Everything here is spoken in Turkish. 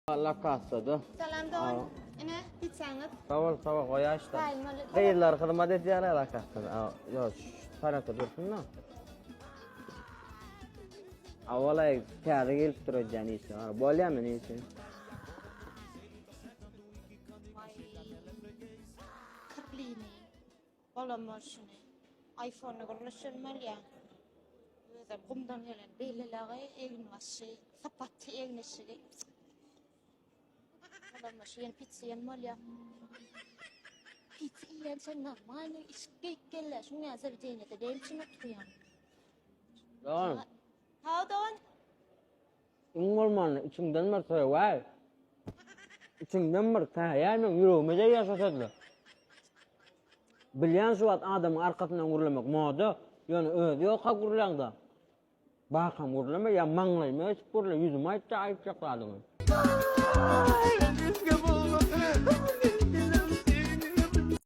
La kasada. Salam don. Ene gitsangiz. Sağ ol koyaşta. Hayır, Hayırlar hizmet edýär la kasada. Yo, paraka dursunna. Awala kâry gelip durajany ise. Bolýarmy neyse. Kırlini. Olamazsını. iPhone'u görüşülmeli ya. Böyle kumdan gelen belirleri evin başı. Sapatı evin işi. Olamaz. Yeni pizza yenmeli ya. Pizza yiyen sen normal. İşte gel. Şunu yazar diyene de deyim için oturuyor. Doğru. Ha don. Ingolman içinden bir soy var. İçinden bir taýany ýüregime ýaşatdy. Bilýän suwat adamyň arkasyndan gurulamak moda, ýöne özi ýok gurulanda. Bakam gurulama ya maňlaýma hiç gurula ýüzüme aýtja aýtjak adymy.